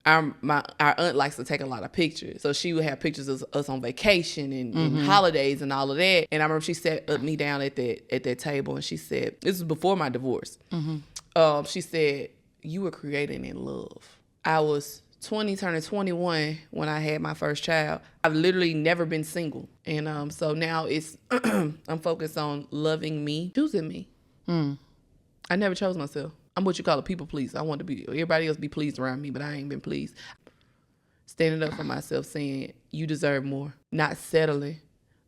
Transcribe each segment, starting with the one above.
our aunt likes to take a lot of pictures. So she would have pictures of us on vacation and holidays and all of that. And I remember she sat me down at that table and she said, this was before my divorce. She said, you were created in love. I was 20, turning 21 when I had my first child. I've literally never been single. And so now it's, I'm focused on loving me, choosing me. I never chose myself. I'm what you call a people pleaser. I want to be, everybody else be pleased around me, but I ain't been pleased. Standing up for myself, saying, you deserve more. Not settling.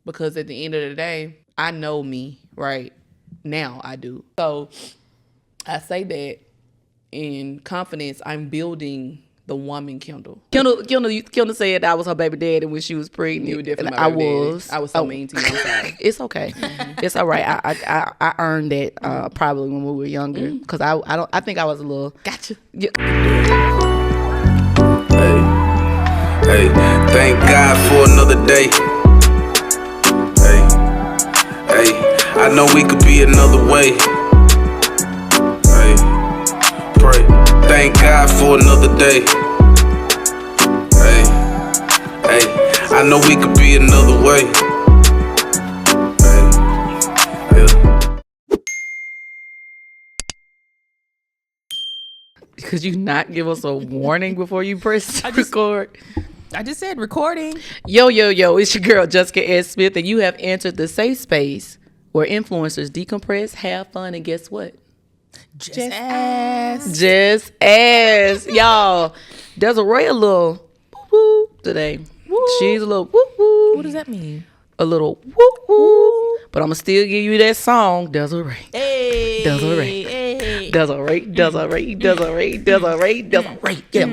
Because at the end of the day, I know me, right? Now I do. So I say that in confidence, I'm building the woman Kendal. Kendal said I was her baby daddy when she was pregnant. You were definitely my baby daddy. I was so mean to you. I'm sorry. It's okay. It's all right. I earned that probably when we were younger because I think I was a little. Gotcha. Yeah. Hey, thank God for another day. Hey, I know we could be another way. Hey, pray. Thank God for another day. Hey, I know we could be another way. Could you not give us a warning before you press record? I just said recording. Yo, it's your girl, Jessica S. Smith, and you have entered the safe space where influencers decompress, have fun, and guess what? Just ask. Just ask. Y'all, there's a little woo-woo today. Woo. She's a little woo-woo. What does that mean? A little woo-woo. But I'm going to still give you that song, Desiree. Hey. Desiree. Hey. Desiree. Desiree. Desiree. Desiree. Desiree. Yeah.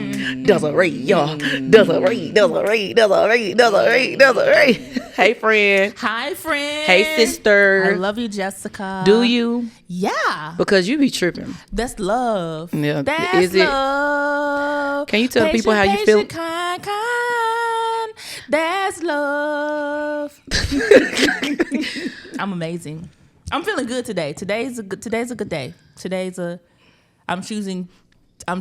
Desiree. Y'all. Desiree. Desiree. Desiree. Desiree. Desiree. Hey, friend. Hi, friend. Hey, sister. I love you, Jessica. Do you? Yeah. Because you be tripping. That's love. Yeah. That's Is it? love. Can you tell patient, people how you feel? Kind. That's love. I'm amazing. I'm feeling good today. Today's a good day. I'm choosing.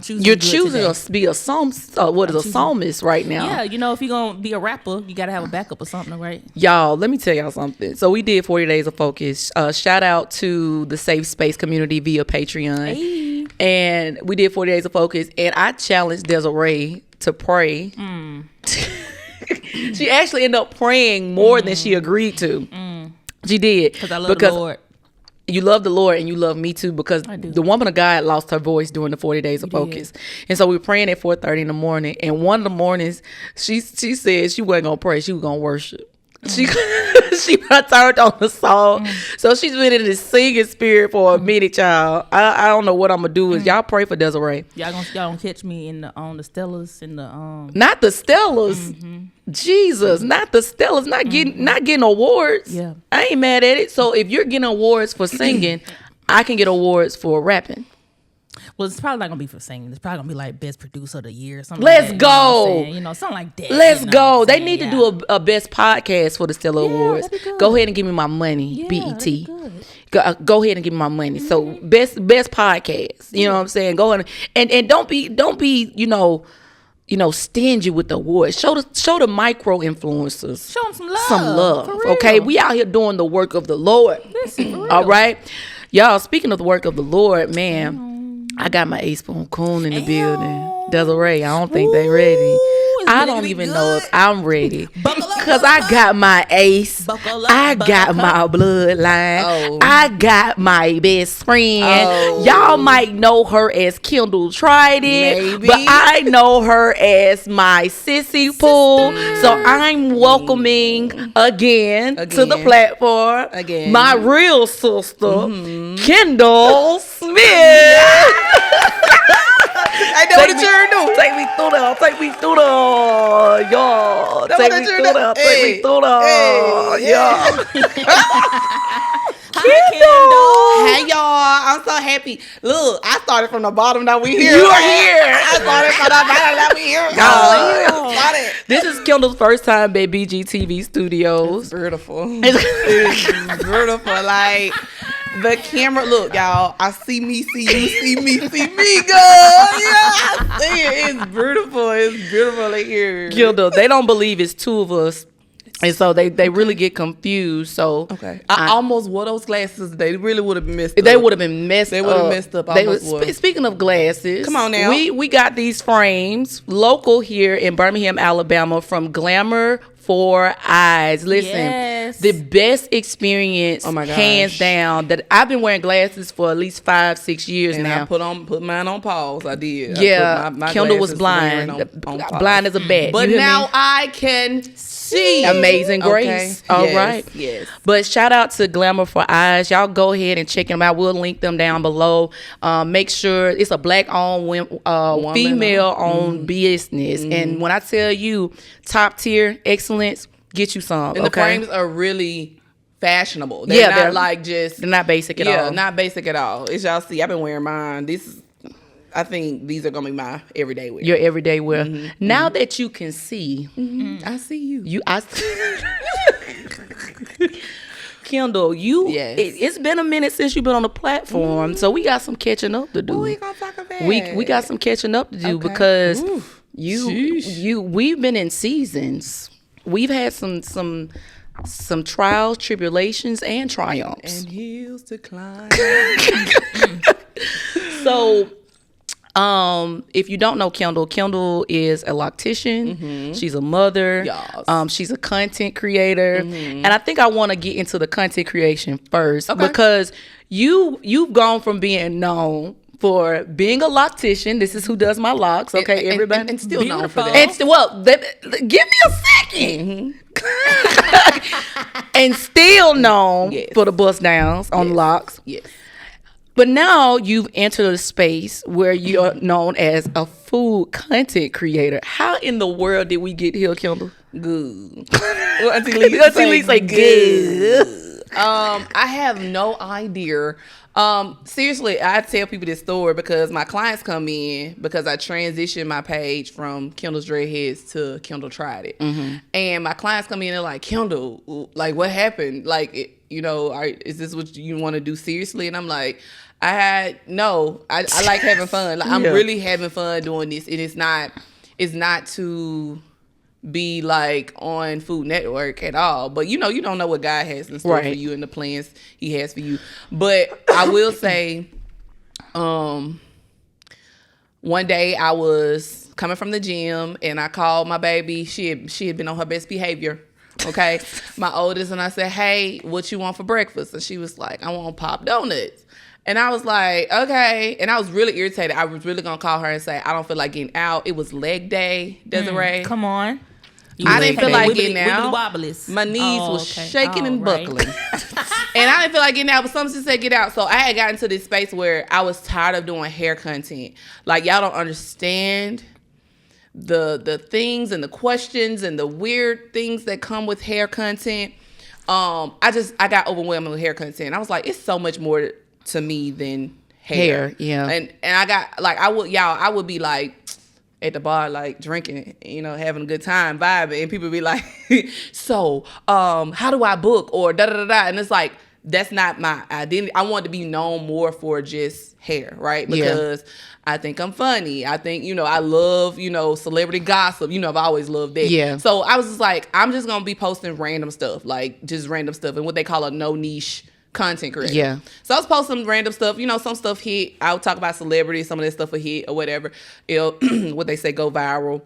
You're choosing to be a psalmist. A psalmist right now? Yeah, if you're gonna be a rapper, you gotta have a backup or something, right? Y'all, let me tell y'all something. So we did 40 Days of Focus. Shout out to the Safe Space community via Patreon. Hey. And we did 40 Days of Focus, and I challenged Desiree to pray. She actually ended up praying more than she agreed to. She did. Because I love the Lord. You love the Lord and you love me too, because the woman of God lost her voice during the 40 Days of Focus. And so we were praying at 4:30 in the morning. And one of the mornings, she said she wasn't going to pray. She was going to worship. She turned on the song. So she's been in this singing spirit for a minute, child. I don't know what I'm going to do. Is y'all pray for Desiree. Y'all gonna catch me on the Stellas and the Not the Stellas. Jesus, not the Stellas, not getting awards. Yeah. I ain't mad at it. So if you're getting awards for singing, I can get awards for rapping. Well, it's probably not gonna be for singing. It's probably gonna be like best producer of the year or something. Let's like that, go. Something like that. Let's go. They need to do a best podcast for the Stella Awards. Go ahead and give me my money, BET. Go ahead and give me my money. So best podcast. You know what I'm saying? Go ahead and don't be stingy with the awards. Show the micro influencers. Show them some love. Some love. Okay, we out here doing the work of the Lord. All right, y'all. Speaking of the work of the Lord, man. I got my 8-spoon coon in the building. Desiree, I don't think they ready. I don't even know if I'm ready. Because I got my ace. I got my bloodline. I got my best friend. Y'all might know her as Kendal Tried It. But I know her as my sissy pool. So I'm welcoming again to the platform my real sister, Kendal Smith. I know what you're doing. Take me through there. Y'all. Take me through there. Y'all. Hi, Kendal. Hey, y'all. I'm so happy. Look, I started from the bottom. Now we here. You are here. I started from the bottom. Now we here. This is Kendal's first time at BGTV Studios. It's beautiful. It's beautiful. Like, The camera, look, y'all. I see me, see you, see me, see me, girl. Yeah, I see it. It's beautiful. It's beautiful in here. Kendal, they don't believe it's two of us. And so they really get confused. So I almost wore those glasses. They really would have messed up. They would have been messed up. They would have messed up. Speaking of glasses, come on now. We got these frames local here in Birmingham, Alabama, from Glamour for Eyes. Listen, the best experience, hands down. That I've been wearing glasses for at least 5-6 years and now. I put mine on pause. I did. Yeah, my Kendal was blind, blind as a bat. But now I can see. Amazing Grace. Okay. All yes, right. Yes. But shout out to Glamour for Eyes. Y'all go ahead and check them out. We'll link them down below. Make sure it's a black-owned, female-owned business. And when I tell you top tier excellence, get you some. And the frames are really fashionable. They're not like just. They're not basic at all. Yeah, not basic at all. As y'all see, I've been wearing mine. I think these are gonna be my everyday wear. Your everyday wear. Now that you can see, I see you. Kendal, it's been a minute since you've been on the platform, so we got some catching up to do. What we gonna talk about? We got some catching up to do because we've been in seasons. We've had some trials, tribulations, and triumphs. And hills to climb. So, if you don't know Kendal is a loctician. She's a mother. Yes. She's a content creator. And I think I want to get into the content creation first because you've gone from being known for being a loctician. This is who does my locks. Okay, everybody. And still known for that. And give me a second. And still known for the bust downs on locks. Yes. But now you've entered a space where you're known as a food content creator. How in the world did we get here, Kendal? Good. Well, Auntie Lee say good. I have no idea. Seriously, I tell people this story because my clients come in because I transitioned my page from Kendal's Dreadheads to Kendal Tried It. And my clients come in and they're like, Kendal, like what happened? Like, is this what you want to do seriously? And I'm like, I like having fun. Like, I'm really having fun doing this. And it's not to be like on Food Network at all. But you don't know what God has in store for you and the plans he has for you. But I will say, one day I was coming from the gym and I called my baby. She had been on her best behavior. Okay. My oldest, and I said, hey, what you want for breakfast? And she was like, I want Pop Donuts. And I was like, okay. And I was really irritated. I was really going to call her and say, I don't feel like getting out. It was leg day, Desiree. Come on. I didn't feel like getting out. Wobblies. My knees was shaking and buckling. And I didn't feel like getting out, but someone just said get out. So I had gotten to this space where I was tired of doing hair content. Like, y'all don't understand the things and the questions and the weird things that come with hair content. I got overwhelmed with hair content. I was like, it's so much more to me than hair. And I got like, I would be like at the bar, like drinking, having a good time, vibing, and people be like, so how do I book, or da da da da, and it's like, that's not my identity. I want to be known more for just hair, right? Because I think I'm funny. I think, I love, celebrity gossip. I've always loved that. Yeah. So I was just like, I'm just going to be posting random stuff, like just random stuff, and what they call a no niche content creator. Yeah. So I was posting random stuff. Some stuff hit. I would talk about celebrities. Some of that stuff would hit or whatever. What they say, go viral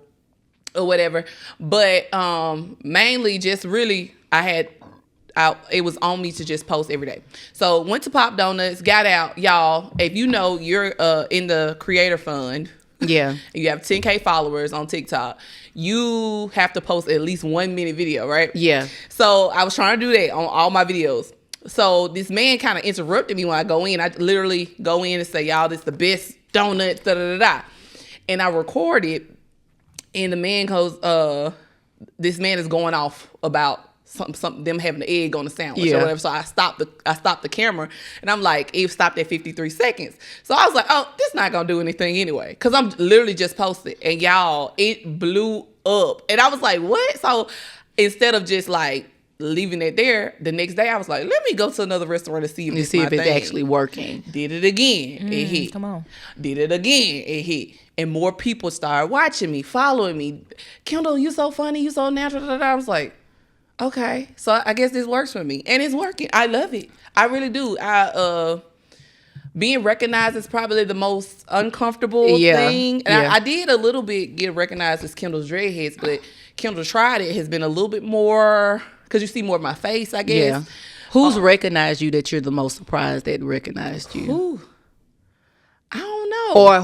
or whatever. But mainly just really, it was on me to just post every day. So went to Pop Donuts, got out. Y'all, if you're in the creator fund, you have 10K followers on TikTok, you have to post at least 1 minute video, right? Yeah. So I was trying to do that on all my videos. So this man kind of interrupted me when I go in. I literally go in and say, y'all, this the best donuts, da da da da. And I recorded, and the man goes, this man is going off about some them having the egg on the sandwich or whatever. So I stopped the camera, and I'm like, it stopped at 53 seconds. So I was like, oh, this not gonna do anything anyway, because I'm literally just posted, and y'all, it blew up. And I was like, what? So instead of just like leaving it there, the next day I was like, let me go to another restaurant and see if it's actually working. Did it again. It hit. Come on. Did it again. It hit. And more people started watching me, following me. Kendal, you so funny. You so natural. I was like, okay. So I guess this works for me. And it's working. I love it. I really do. Being recognized is probably the most uncomfortable thing. And I did a little bit get recognized as Kendal's Dreadheads, but Kendal Tried It has been a little bit more, because you see more of my face, I guess. Yeah. Who's recognized you that you're the most surprised that recognized you? I don't know. Or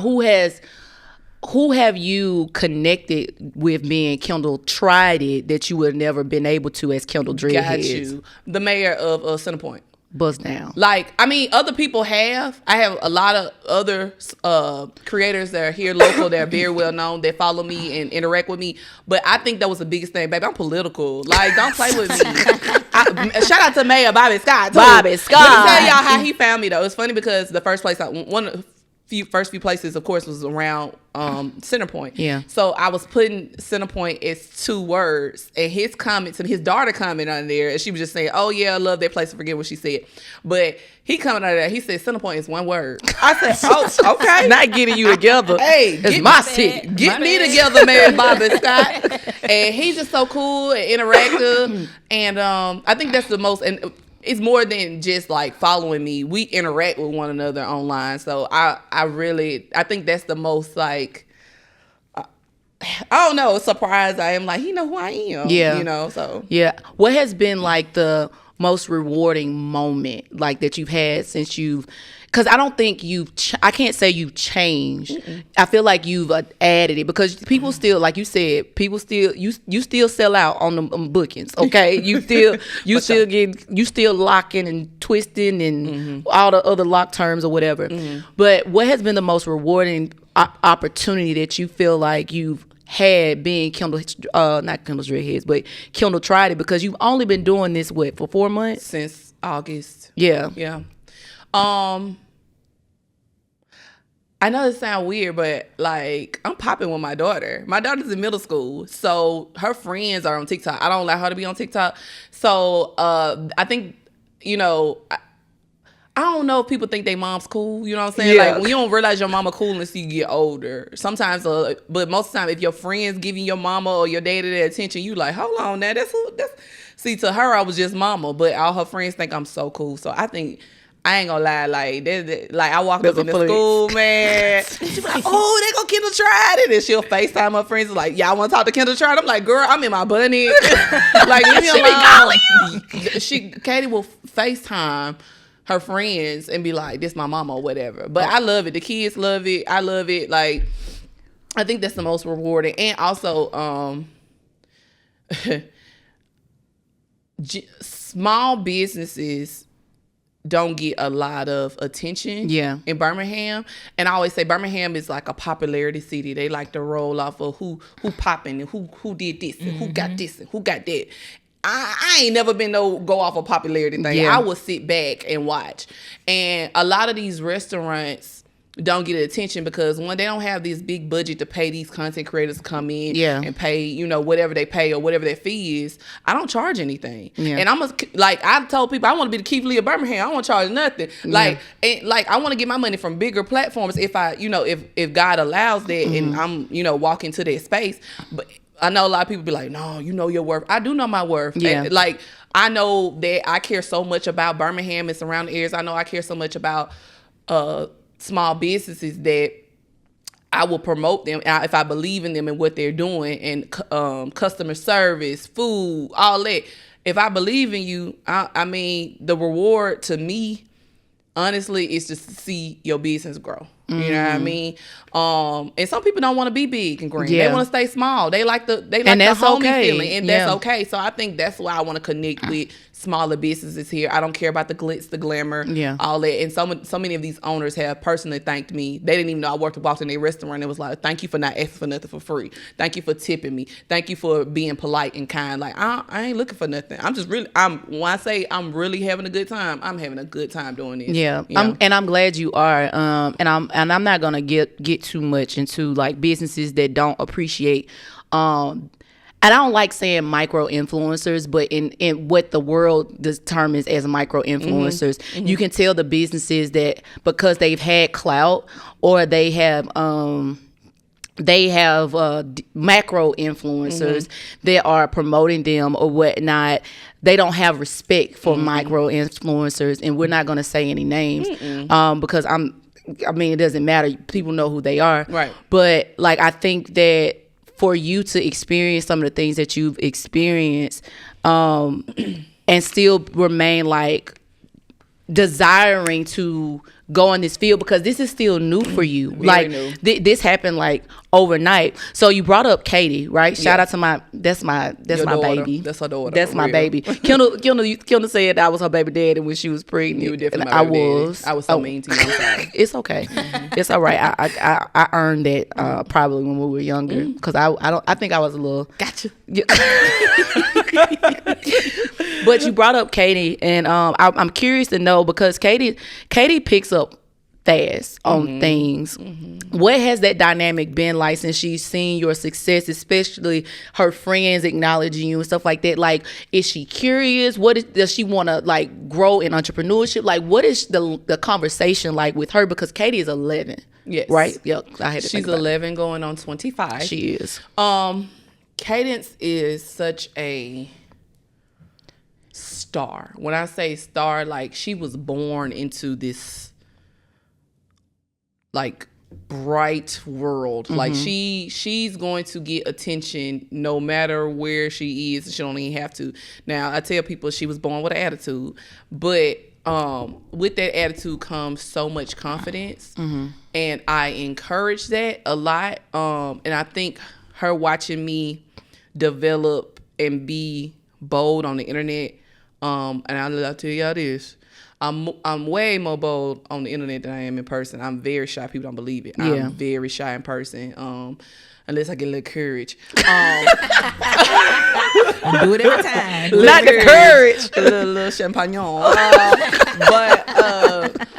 who have you connected with being Kendal Tried It that you would have never been able to as Kendal Dreadheads? Got you. The mayor of Centerpoint. Buzz down. Like, I mean, other people have. I have a lot of other creators that are here local that are very well known that follow me and interact with me. But I think that was the biggest thing, baby. I'm political. Like, don't play with me. Shout out to Mayor Bobby Scott, too. Bobby Scott. Let me tell y'all how he found me, though. It's funny because the first place, one of the first few places, of course, was around Centerpoint. Yeah. So I was putting Centerpoint as 2 words, and his comments and his daughter commented on there, and she was just saying, "Oh yeah, I love that place." I forget what she said, but he commented on that. He said Centerpoint is 1 word. I said, "Oh, okay." Not getting you together. Hey, it's my city. Get me together, man, Bobby Scott. And he's just so cool and interactive, and I think that's the most. And it's more than just like following me. We interact with one another online. So I think that's the most like, I don't know, surprised I am. Like, he know who I am. Yeah. You know, so. Yeah. What has been like the most rewarding moment like that you've had since you've, because I don't think I can't say you've changed. Mm-mm. I feel like you've added it because people still, like you said, you still sell out on the bookings. Okay, you still locking and twisting and all the other lock terms or whatever. Mm-hmm. But what has been the most rewarding opportunity that you feel like you've had being Kendal, not Kendal's Dreadheads, but Kendal Tried It, because you've only been doing this for 4 months since August. Yeah. I know this sounds weird, but like, I'm popping with my daughter. My daughter's in middle school, so her friends are on TikTok. I don't allow her to be on TikTok. So I think, I don't know if people think they mom's cool. You know what I'm saying? Yeah. Like, when you don't realize your mama cool until you get older. Sometimes, but most of the time, if your friends giving your mama or your daddy that attention, you like, hold on now, that's. See, to her, I was just mama, but all her friends think I'm so cool. So I think, I ain't gonna lie, like I walked up in the school, man. She's like, "Oh, they go Kendal Tried It," and she'll FaceTime her friends like, "Y'all want to talk to Kendal Tried It?" I'm like, "Girl, I'm in my bunny." Like, leave me alone. Katie will FaceTime her friends and be like, "This my mama" or whatever. But I love it. The kids love it. I love it. Like, I think that's the most rewarding, and also, small businesses don't get a lot of attention in Birmingham. And I always say Birmingham is like a popularity city. They like to roll off of who popping and who did this and who got this and who got that. I ain't never been no go off a popularity thing. I will sit back and watch. And a lot of these restaurants don't get attention because one, they don't have this big budget to pay these content creators to come in and pay, whatever they pay or whatever their fee is. I don't charge anything. And I told people I want to be the Keith Lee of Birmingham. I don't want to charge nothing. Like I want to get my money from bigger platforms if I, if God allows that and I'm, walk into that space. But I know a lot of people be like, no, you know your worth. I do know my worth. Yeah. And, I know that I care so much about Birmingham and surrounding areas. I know I care so much about small businesses that I will promote them if I believe in them and what they're doing, and customer service, food, all that. If I believe in you, I mean, the reward to me, honestly, is just to see your business grow. You know what I mean? And some people don't want to be big and green. They want to stay small. They like the homie feeling, and that's okay. So I think that's why I want to connect with smaller businesses here. I don't care about the glitz, the glamour, all that. And so many of these owners have personally thanked me. They didn't even know I walked in their restaurant. It was like, thank you for not asking for nothing for free. Thank you for tipping me. Thank you for being polite and kind. Like, I ain't looking for nothing. When I say I'm really having a good time, I'm having a good time doing this. Yeah. I'm glad you are. And I'm not gonna get too much into like businesses that don't appreciate and I don't like saying micro influencers, but in what the world determines as micro influencers, you can tell the businesses that because they've had clout or they have macro influencers that are promoting them or whatnot. They don't have respect for micro influencers, and we're not going to say any names because it doesn't matter. People know who they are. Right. But like, I think that for you to experience some of the things that you've experienced, and still remain like desiring to go in this field, because this is still new for you. Very like new. This happened like overnight. So you brought up Katie, right? Shout out to my Your my daughter. baby. That's her daughter, That's for my real. baby. Kendall said I was her baby daddy when she was pregnant. You were definitely and my baby daddy. was. I was so mean to you. I'm sorry. It's okay. It's all right. I earned that probably when we were younger, because I think I was a little. Gotcha. But you brought up Katie, and I'm curious to know, because Katie picks up fast on things. What has that dynamic been like since she's seen your success, especially her friends acknowledging you and stuff like that? Like, is she curious? Does she want to like grow in entrepreneurship? Like, what is the conversation like with her? Because Katie is 11. Yes. Right? Yep. I had to She's think about 11 going on 25. She is. Cadence is such a star. When I say star, like, she was born into this like bright world. Like, she's going to get attention no matter where she is. She don't even have to. Now, I tell people she was born with an attitude, but with that attitude comes so much confidence, and I encourage that a lot. And I think her watching me develop and be bold on the internet, and I'll tell y'all this, I'm way more bold on the internet than I am in person. I'm very shy. People don't believe it. Yeah. I'm very shy in person, unless I get a little courage. Do it every time. Not the courage. A little champagne. But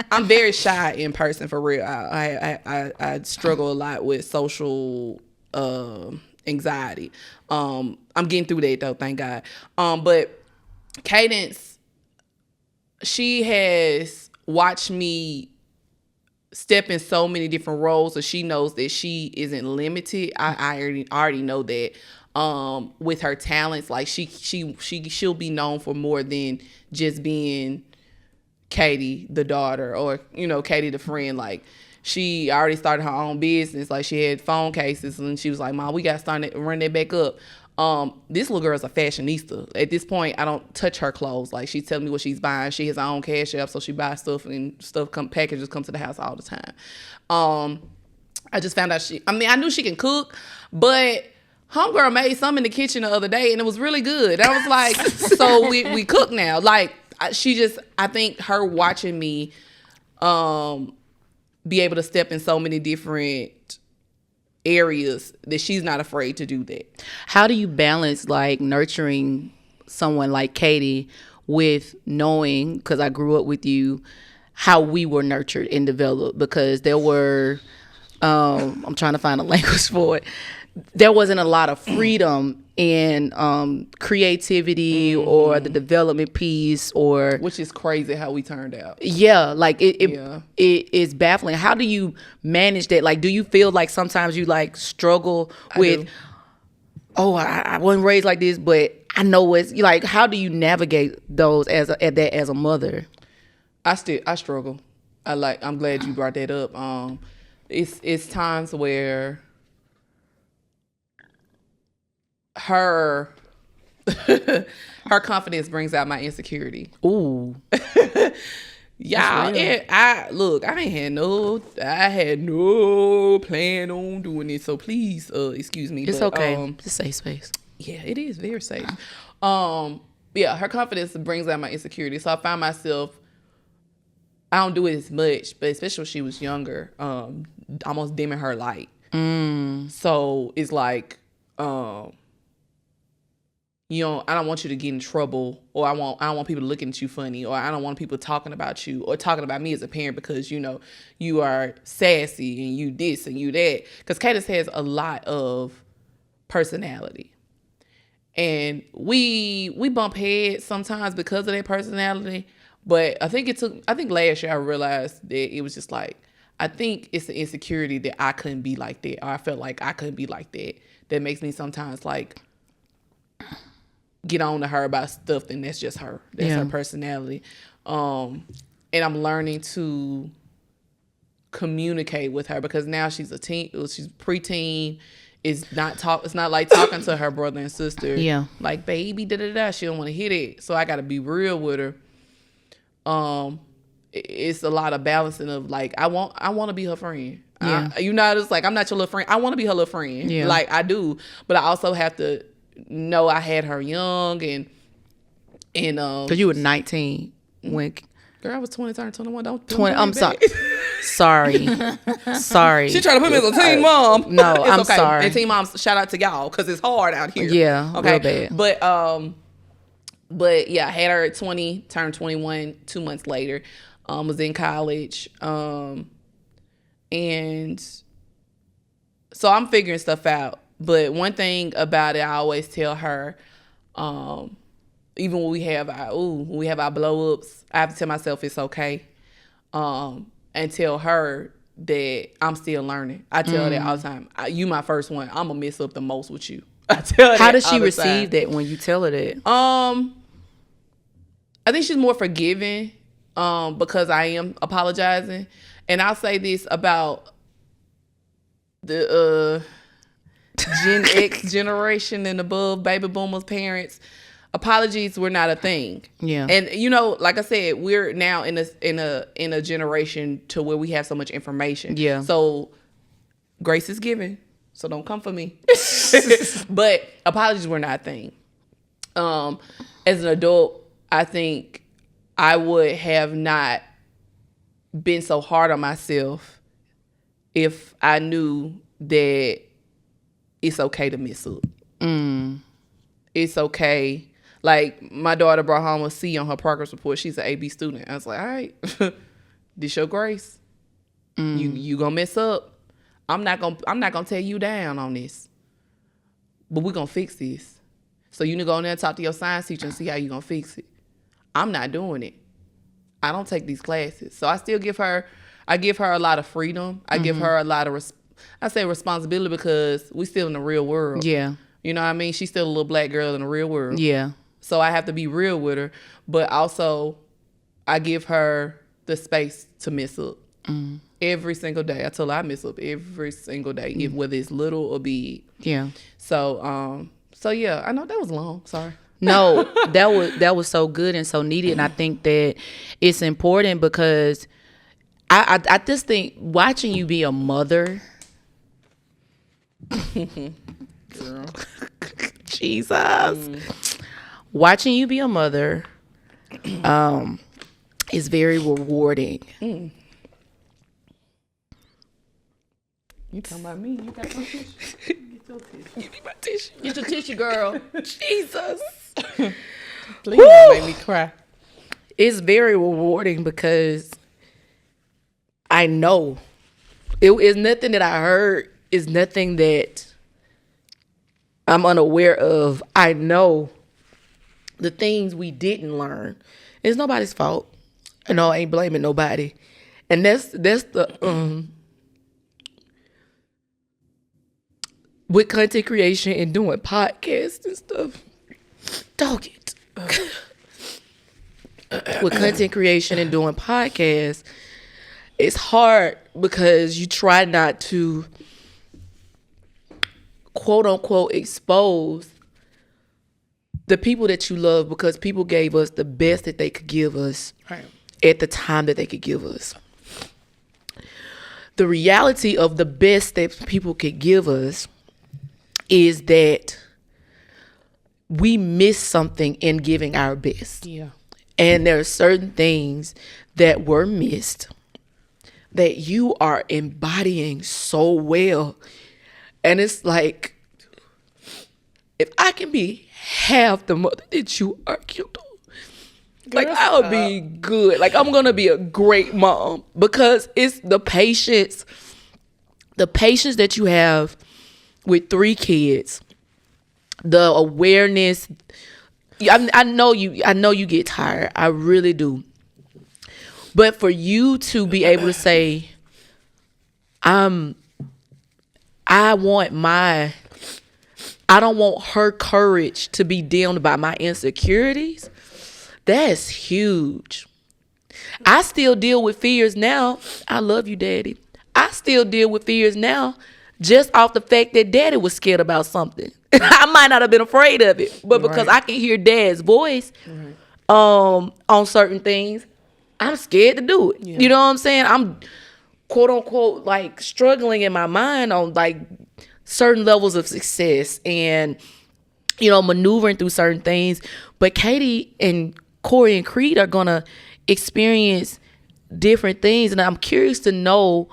I'm very shy in person, for real. I struggle a lot with social anxiety. I'm getting through that though, thank God. But Cadence, she has watched me step in so many different roles, so she knows that she isn't limited. I already know that. With her talents, like she'll be known for more than just being Katie the daughter, or Katie the friend. Like, she already started her own business. Like, she had phone cases, and she was like, "Mom, we got to start run that back up." This little girl's a fashionista. At this point, I don't touch her clothes. Like, she's telling me what she's buying. She has her own cash app, so she buys stuff, and packages come to the house all the time. I just found out I knew she can cook, but homegirl made some in the kitchen the other day, and it was really good. I was like, so we cook now. Like, I think her watching me be able to step in so many different areas, that she's not afraid to do that. How do you balance like nurturing someone like Katie with knowing, because I grew up with you, how we were nurtured and developed? Because there were, I'm trying to find a language for it, there wasn't a lot of freedom in creativity or the development piece, or Which is crazy how we turned out. yeah, like it Yeah. is baffling. How do you manage that? Like, do you feel like sometimes you like struggle with, do. I wasn't raised like this, but I know it's like, how do you navigate those as a mother? I struggle. I'm glad you brought that up. It's times where her confidence brings out my insecurity. Ooh. Y'all, I had no plan on doing it, so please excuse me. It's okay. It's a safe space. Yeah, it is very safe. Her confidence brings out my insecurity. So I find myself, I don't do it as much, but especially when she was younger, almost dimming her light. So it's like, I don't want you to get in trouble, or I don't want people looking at you funny, or I don't want people talking about you or talking about me as a parent because, you are sassy and you this and you that. Because Cadence has a lot of personality. And we bump heads sometimes because of their personality. But I think last year I realized that it was just like, I think it's the insecurity that I couldn't be like that. Or I felt like I couldn't be like that. That makes me sometimes like get on to her about stuff, and that's just her. That's her personality. And I'm learning to communicate with her because now she's she's preteen. It's not like talking to her brother and sister. Yeah. Like, baby, da-da-da. She don't want to hit it. So I got to be real with her. It's a lot of balancing of like, I want to be her friend. Yeah. It's like, I'm not your little friend. I want to be her little friend. Yeah. Like, I do. But I also have to know I had her young and Because you were 19 when... Girl, I was 20, turned 21. Don't 20. I'm sorry. Sorry. She tried to put me as a teen mom. No, It's I'm okay. sorry. And teen moms, shout out to y'all because it's hard out here. Yeah, okay. real bad. But yeah, I had her at 20, turned 21 2 months later. Was in college. And so I'm figuring stuff out. But one thing about it, I always tell her, even when we have our blow ups, I have to tell myself it's okay. And tell her that I'm still learning. I tell her that all the time. You my first one. I'm gonna mess up the most with you. I tell her How that does she all the receive time. that when you tell her that? I think she's more forgiving because I am apologizing. And I'll say this about the Gen X generation and above, baby boomers, parents. Apologies were not a thing. Yeah. And like I said, we're now in a generation to where we have so much information. Yeah. So grace is given. So don't come for me. But apologies were not a thing. As an adult, I think I would have not been so hard on myself if I knew that it's okay to mess up. It's okay. Like, my daughter brought home a C on her progress report. She's an AB student. I was like, all right, this your grace. You gonna mess up. I'm not gonna tear you down on this. But we're gonna fix this. So you need to go in there and talk to your science teacher and see how you gonna fix it. I'm not doing it. I don't take these classes. So I give her a lot of freedom. I give her a lot of responsibility because we still in the real world. Yeah. You know what I mean? She's still a little black girl in the real world. Yeah. So I have to be real with her, but also I give her the space to mess up every single day. I tell her I mess up every single day, whether it's little or big. Yeah. So yeah, I know that was long. Sorry. No, that was so good and so needed, and I think that it's important because I just think watching you be a mother. Girl. Jesus. Watching you be a mother is very rewarding. You talking about me? You got some tissue? Get your tissue. Give me my tissue. Get your tissue, girl. Jesus. Please don't make me cry. It's very rewarding because I know it is nothing that I heard. Is nothing that I'm unaware of. I know the things we didn't learn. It's nobody's fault. I ain't blaming nobody. And that's the with content creation and doing podcasts and stuff. Dog it. With content creation and doing podcasts, it's hard because you try not to quote unquote expose the people that you love because people gave us the best that they could give us at the time that they could give us. The reality of the best that people could give us is that we miss something in giving our best. Yeah. And there are certain things that were missed that you are embodying so well. And it's like, if I can be half the mother that you are, Kendal, like I'll be good. Like I'm gonna be a great mom because it's the patience that you have with 3 kids the awareness. I know you get tired. I really do. But for you to be able to say, I don't want her courage to be dimmed by my insecurities. That's huge. I still deal with fears now. I love you, Daddy. I still deal with fears now just off the fact that Daddy was scared about something. I might not have been afraid of it, but because I can hear Dad's voice on certain things, I'm scared to do it. Yeah. You know what I'm saying? I'm quote unquote like struggling in my mind on like certain levels of success and, you know, maneuvering through certain things. But Katie and Corey and Creed are gonna experience different things, and I'm curious to know,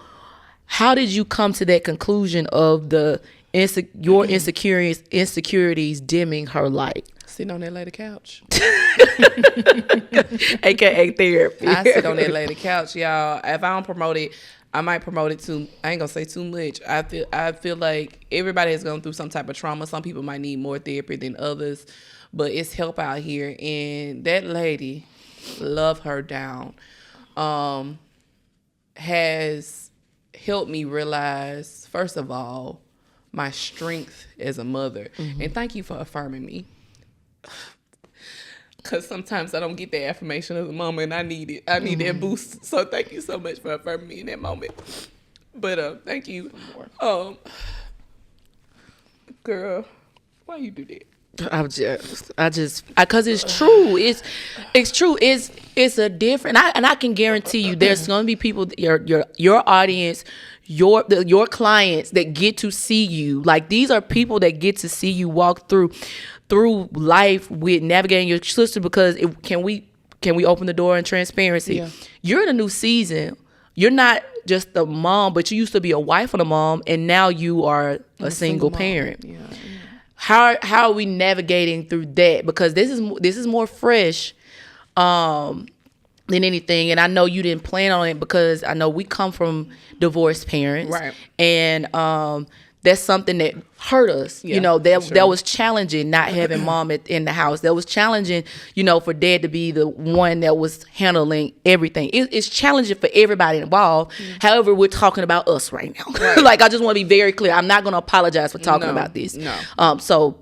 how did you come to that conclusion of your insecurities dimming her light? Sitting on that lady couch. AKA therapy. I sit on that lady couch, y'all. If I don't promote it, I might promote it too. I ain't gonna say too much. I feel like everybody has gone through some type of trauma. Some people might need more therapy than others, but it's help out here. And that lady, love her down, has helped me realize, first of all, my strength as a mother. Mm-hmm. And thank you for affirming me. Because sometimes I don't get that affirmation as a mama, and I need it. I need that boost. So thank you so much for affirming me in that moment. But thank you. Girl, why you do that? Because it's true. It's true. It's a different, and I can guarantee you, there's gonna be people, your audience, your clients that get to see you. Like, these are people that get to see you walk through life with navigating your sister. Because can we open the door in transparency? Yeah. You're in a new season. You're not just a mom, but you used to be a wife and a mom, and now you are a single parent. Yeah. How are we navigating through that? Because this is more fresh than anything, and I know you didn't plan on it, because I know we come from divorced parents, right? And that's something that hurt us. Yeah, you know, that was challenging, not having mom in the house. That was challenging, you know, for dad to be the one that was handling everything. It's challenging for everybody involved. Mm. However, we're talking about us right now. Right. Like, I just want to be very clear. I'm not going to apologize for talking about this. No. So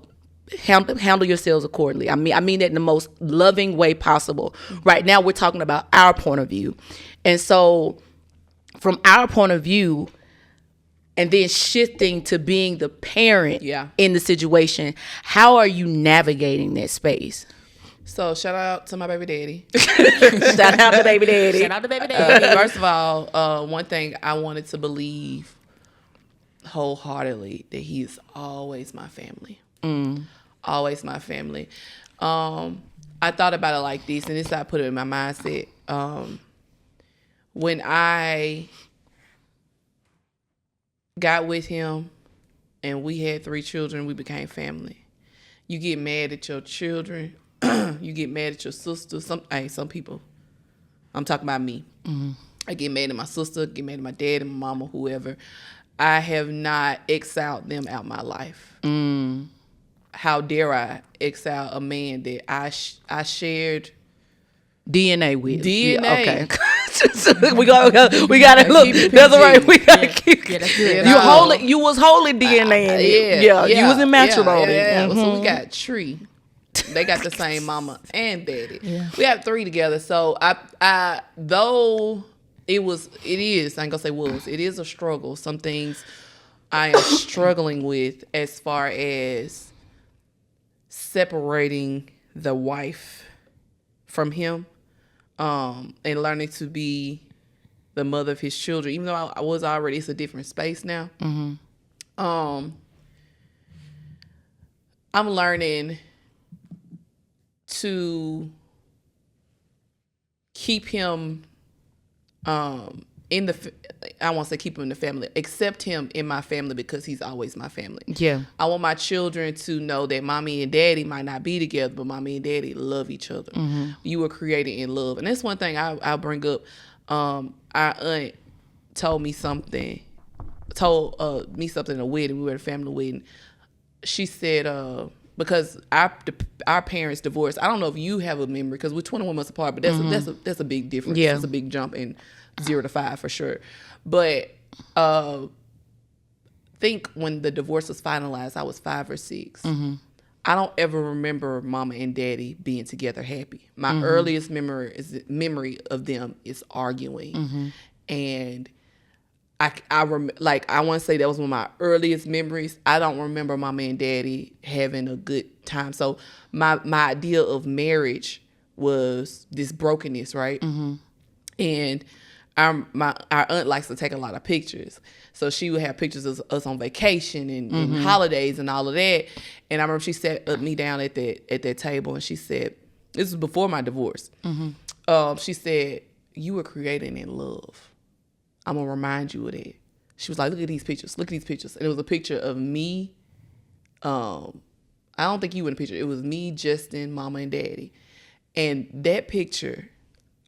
handle yourselves accordingly. I mean that in the most loving way possible. Mm-hmm. Right now, we're talking about our point of view. And so from our point of view, and then shifting to being the parent in the situation, how are you navigating that space? So shout out to my baby daddy. Shout out to baby daddy. Shout out to baby daddy. First of all, one thing I wanted to believe wholeheartedly, that he is always my family. Always my family. I thought about it like this, and this is how I put it in my mindset. When I got with him and we had 3 children, we became family. You get mad at your children, you get mad at your sister. Some people, I'm talking about me. Mm-hmm. I get mad at my sister, get mad at my dad and my mama, whoever. I have not exiled them out my life. How dare I exile a man that I shared DNA with? DNA. Yeah, okay. we gotta look. That's all right. We gotta keep. Yeah, that's good. You was holy DNA. You was in matrimony. Yeah. Mm-hmm. So we got Tree. They got the same mama and daddy. Yeah. We have 3 together. So I though it is. I ain't gonna say was. It is a struggle. Some things I am struggling with as far as separating the wife from him. And learning to be the mother of his children, even though I was already, it's a different space now. Mm-hmm. I'm learning to keep him in the, I won't say keep him in the family, accept him in my family, because he's always my family. Yeah. I want my children to know that mommy and daddy might not be together, but mommy and daddy love each other. Mm-hmm. You were created in love. And that's one thing I'll bring up. Our aunt told me something at a wedding. We were at a family wedding. She said, because our parents divorced. I don't know if you have a memory because we're 21 months apart, but that's a big difference. Yeah. That's a big jump in 0 to 5 for sure. But think when the divorce was finalized, I was 5 or 6. I don't ever remember mama and daddy being together happy. My earliest memory of them is arguing. And I want to say that was one of my earliest memories. I don't remember mama and daddy having a good time. So my idea of marriage was this brokenness, right? And our aunt likes to take a lot of pictures. So she would have pictures of us on vacation and holidays and all of that. And I remember she sat me down at that table and she said, this was before my divorce. She said, you were created in love. I'm going to remind you of that. She was like, look at these pictures. Look at these pictures. And it was a picture of me. I don't think you were in the picture. It was me, Justin, mama, and daddy. And that picture,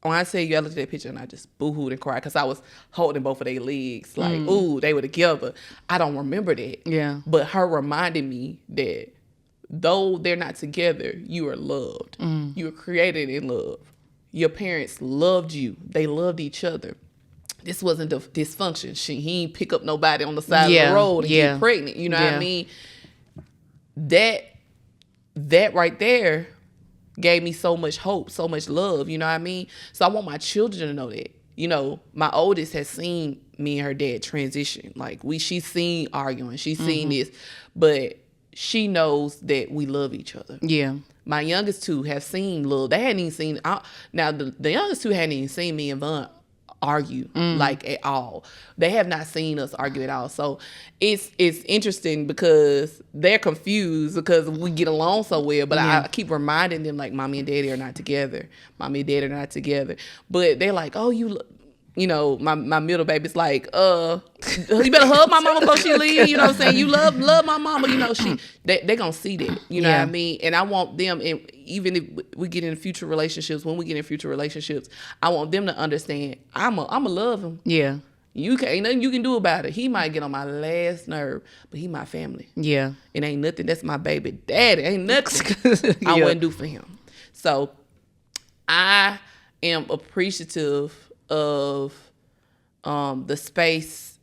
when I say you, I looked at that picture and I just boo-hooed and cried because I was holding both of their legs. Like, ooh, they were together. I don't remember that. Yeah. But her reminded me that though they're not together, you are loved. You were created in love. Your parents loved you. They loved each other. This wasn't the dysfunction. He ain't pick up nobody on the side of the road and get pregnant. You know what I mean? That right there gave me so much hope, so much love. You know what I mean? So I want my children to know that. You know, my oldest has seen me and her dad transition. Like she's seen arguing. She's seen this. But she knows that we love each other. Yeah. My youngest two have seen love. They hadn't even seen... Now, the youngest two hadn't even seen me and Vaughn argue like at all. They have not seen us argue at all. So it's interesting because they're confused because we get along so well. But I keep reminding them like mommy and daddy are not together. Mommy and daddy are not together. But they're like, oh, you know, my middle baby's like, you better hug my mama before she leave. You know what I'm saying? You love my mama. You know, they gonna see that. You know what I mean? And I want them, and even if we get in future relationships, when we get in future relationships, I want them to understand I'ma love him. Yeah. Ain't nothing you can do about it. He might get on my last nerve, but he my family. Yeah. It ain't nothing. That's my baby daddy. Ain't nothing I wouldn't do for him. So I am appreciative of the space.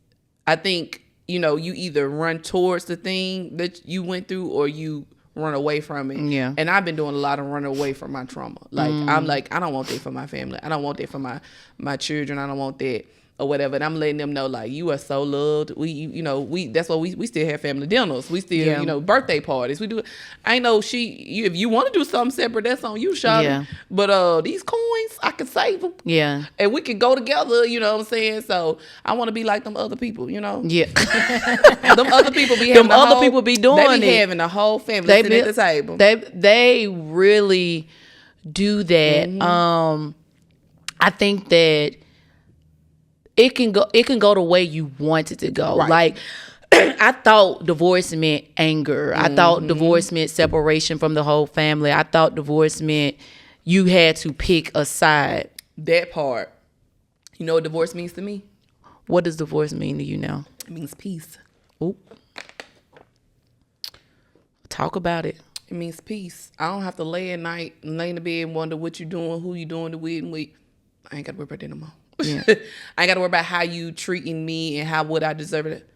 I think, you know, you either run towards the thing that you went through or you run away from it. Yeah. And I've been doing a lot of running away from my trauma. Like I'm like, I don't want that for my family. I don't want that for my children. I don't want that or whatever. And I'm letting them know, like, you are so loved. That's why we still have family dinners. We still, birthday parties. We do. I know if you want to do something separate, that's on you, Shawty. Yeah. But these coins, I can save them. Yeah. And we can go together, you know what I'm saying? So I want to be like them other people, you know? Yeah. Them other people be having people be doing they be it. having the whole family sitting at the table. They really do that. I think that it can go the way you want it to go. Right. Like, I thought divorce meant anger. I thought divorce meant separation from the whole family. I thought divorce meant you had to pick a side. That part. You know what divorce means to me? What does divorce mean to you now? It means peace. Ooh. Talk about it. It means peace. I don't have to lay at night and lay in the bed and wonder what you doing, who you doing it with, and I ain't got to worry about that no more. Yeah. I ain't got to worry about how you treating me and how would I deserve it.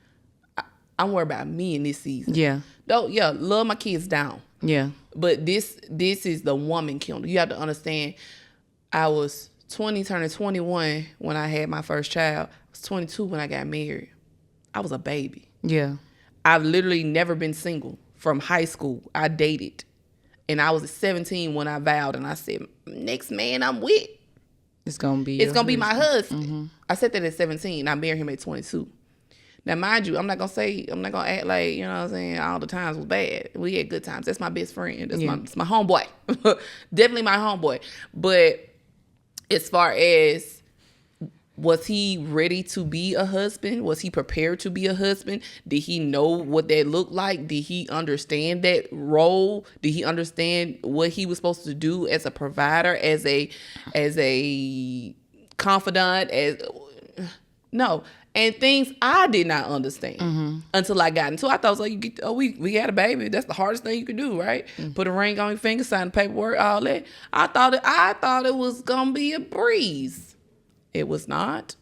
I'm worried about me in this season. Yeah. Love my kids down. Yeah. But this is the woman, Kendal. You have to understand, I was 20, turning 21 when I had my first child. I was 22 when I got married. I was a baby. Yeah. I've literally never been single. From high school, I dated. And I was 17 when I vowed, and I said, next man I'm with, it's gonna be my husband. Mm-hmm. I said that at 17. I married him at 22. Now, mind you, I'm not gonna act like, you know what I'm saying, all the times was bad. We had good times. That's my best friend. That's my homeboy. Definitely my homeboy. But as far as, was he ready to be a husband? Was he prepared to be a husband? Did he know what that looked like? Did he understand that role? Did he understand what he was supposed to do as a provider, as a confidant? No. and things I did not understand until I got into it. I thought it was like, we had a baby. That's the hardest thing you could do, right? Put a ring on your finger, sign the paperwork, all that. I thought it was gonna be a breeze. It was not.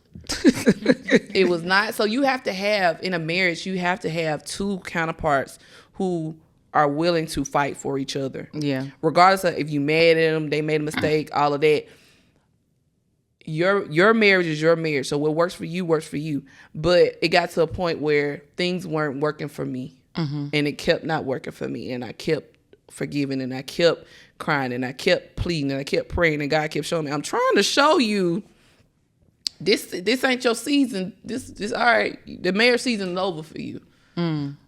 It was not. So you have to have, in a marriage, you have to have two counterparts who are willing to fight for each other. Yeah. Regardless of if you mad at them, they made a mistake, all of that. Your marriage is your marriage. So what works for you works for you. But it got to a point where things weren't working for me. And it kept not working for me. And I kept forgiving, and I kept crying, and I kept pleading, and I kept praying, and God kept showing me, I'm trying to show you this ain't your season. This all right. The marriage season is over for you.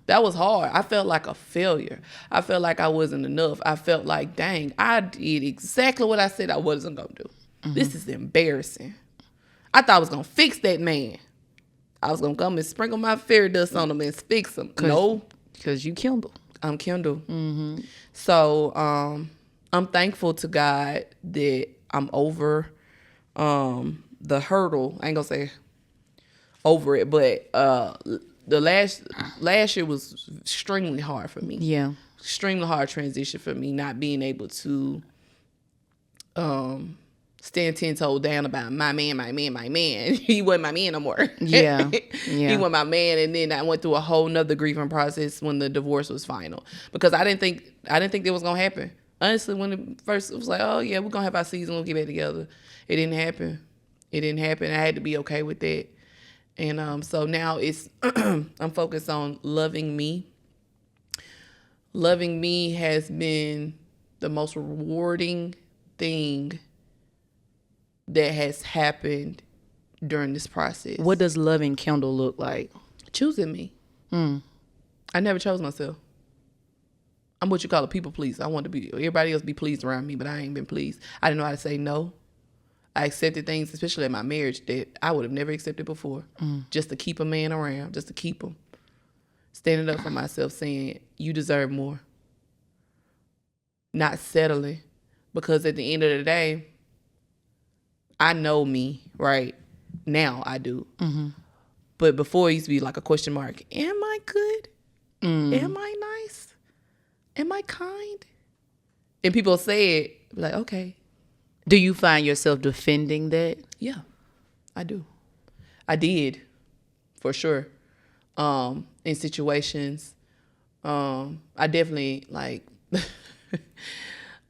That was hard. I felt like a failure. I felt like I wasn't enough. I felt like, dang, I did exactly what I said I wasn't going to do. This is embarrassing. I thought I was going to fix that man. I was going to come and sprinkle my fairy dust on him and fix him. No. Because you Kendal. I'm Kendal. So I'm thankful to God that I'm over the hurdle. I ain't going to say over it, but the last year was extremely hard for me. Yeah. Extremely hard transition for me, not being able to stand 10 toes down about my man. He wasn't my man no more. Yeah. He wasn't my man. And then I went through a whole nother grieving process when the divorce was final. Because I didn't think it was gonna happen. Honestly, when it was like, oh yeah, we're gonna have our season, we'll get back together. It didn't happen. I had to be okay with that. And so now it's I'm focused on loving me. Loving me has been the most rewarding thing that has happened during this process. What does loving Kendal look like? Choosing me. I never chose myself. I'm what you call a people pleaser. I want to be, everybody else be pleased around me, but I ain't been pleased. I didn't know how to say no. I accepted things, especially in my marriage, that I would have never accepted before. Just to keep a man around, just to keep him. Standing up for myself, saying, you deserve more. Not settling. Because at the end of the day, I know me, right? Now I do. But before it used to be like a question mark. Am I good? Am I nice? Am I kind? And people say it, like, okay. Do you find yourself defending that? Yeah, I do. I did, for sure. In situations, I definitely, like,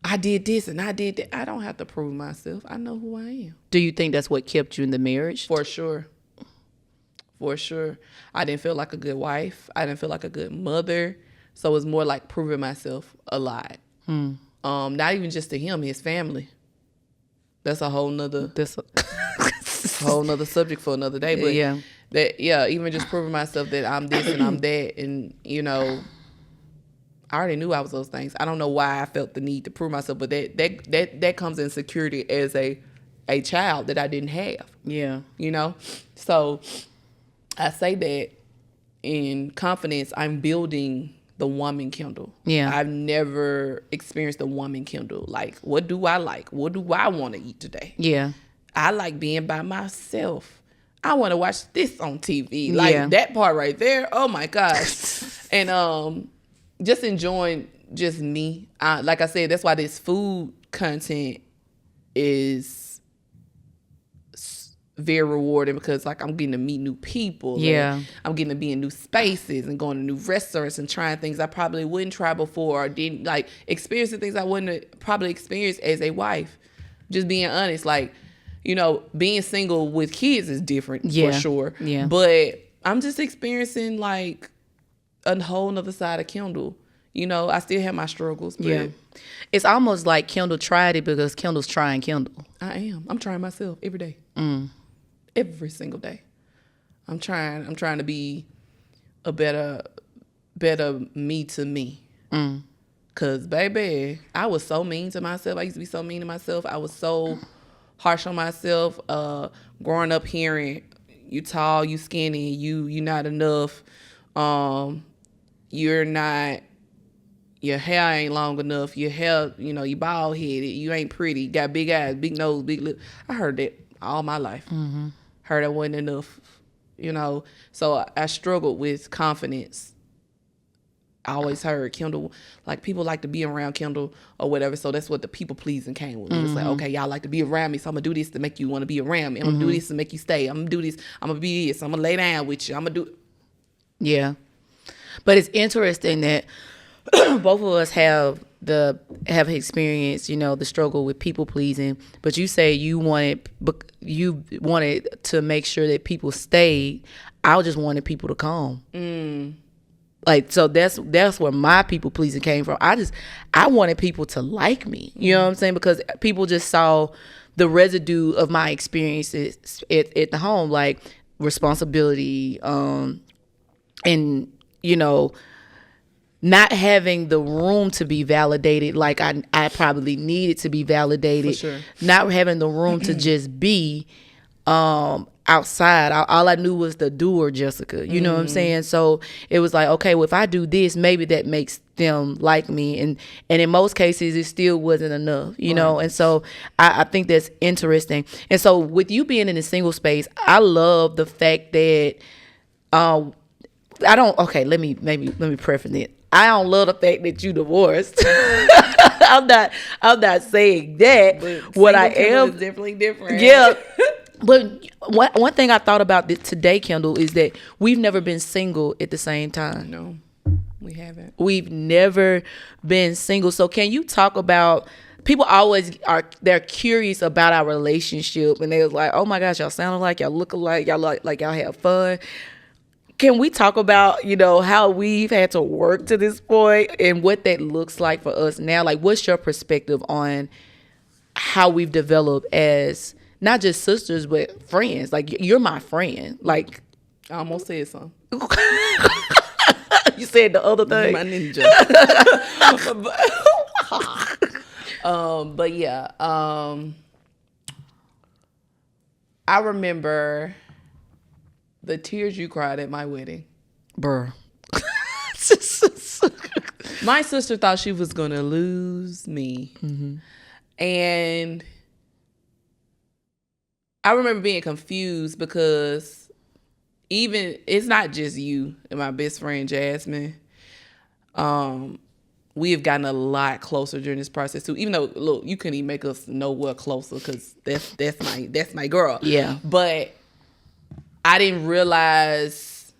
I did this and I did that. I don't have to prove myself. I know who I am. Do you think that's what kept you in the marriage? For sure. For sure. I didn't feel like a good wife. I didn't feel like a good mother. So it was more like proving myself a lot. Not even just to him, his family. That's a whole nother whole nother subject for another day. But even just proving myself that I'm this and I'm that, and I already knew I was those things. I don't know why I felt the need to prove myself, but that comes in security as a child that I didn't have. Yeah. So I say that in confidence. I'm building the woman Kendal. Yeah. I've never experienced the woman Kendal. Like, what do I like? What do I want to eat today? Yeah. I like being by myself. I want to watch this on TV. Like that part right there. Oh my gosh. And just enjoying just me. Like I said, that's why this food content is very rewarding, because like I'm getting to meet new people. Yeah. I'm getting to be in new spaces and going to new restaurants and trying things I probably wouldn't try before, or didn't, like, experiencing things I wouldn't have probably experienced as a wife. Just being honest, like, being single with kids is different for sure. Yeah. But I'm just experiencing like a whole nother side of Kendal. I still have my struggles. But it's almost like Kendal tried it because Kendal's trying Kendal. I am. I'm trying myself every day. Every single day. I'm trying to be a better me to me. Cause baby, I was so mean to myself. I used to be so mean to myself. I was so harsh on myself. Growing up hearing, you tall, you skinny, you not enough. You're not, your hair ain't long enough. Your hair, you bald headed. You ain't pretty. Got big eyes, big nose, big lip. I heard that all my life. Heard I wasn't enough. you know. So I struggled with confidence. I always heard Kendal, like, people like to be around Kendal or whatever. So that's what the people pleasing came with me. It's like, okay, y'all like to be around me, so I'm gonna do this to make you want to be around me. I'm gonna do this to make you stay. I'm gonna do this. I'm gonna be this. I'm gonna lay down with you. I'm gonna do. Yeah, but it's interesting that both of us have experienced, you know, the struggle with people pleasing. But you say you wanted to make sure that people stayed. I just wanted people to come. Like, so that's where my people pleasing came from. I wanted people to like me. You know what I'm saying? Because people just saw the residue of my experiences at the home, like responsibility, and, you know, not having the room to be validated like I probably needed to be validated. For sure. Not having the room to just be outside. All I knew was the doer, Jessica. You know what I'm saying? So it was like, okay, well, if I do this, maybe that makes them like me. And in most cases, it still wasn't enough, you know? And so I think that's interesting. And so with you being in a single space, I love the fact that let me preface it. I don't love the fact that you divorced. I'm not saying that. But what I single am is definitely different. Yeah. But one thing I thought about today, Kendal, is that we've never been single at the same time. No, we haven't. We've never been single. So can you talk about, people always they're curious about our relationship, and they was like, oh my gosh, y'all sound alike, y'all look alike, y'all like y'all have fun. Can we talk about, you know, how we've had to work to this point and what that looks like for us now? Like, what's your perspective on how we've developed as not just sisters, but friends? Like, you're my friend. Like, I almost said something. You said the other thing. My ninja. But yeah, I remember the tears you cried at my wedding. Bruh. My sister thought she was gonna lose me. And I remember being confused because even, it's not just you and my best friend Jasmine. We have gotten a lot closer during this process too. Even though, look, you couldn't even make us know we're closer because that's my girl. Yeah. But I didn't realize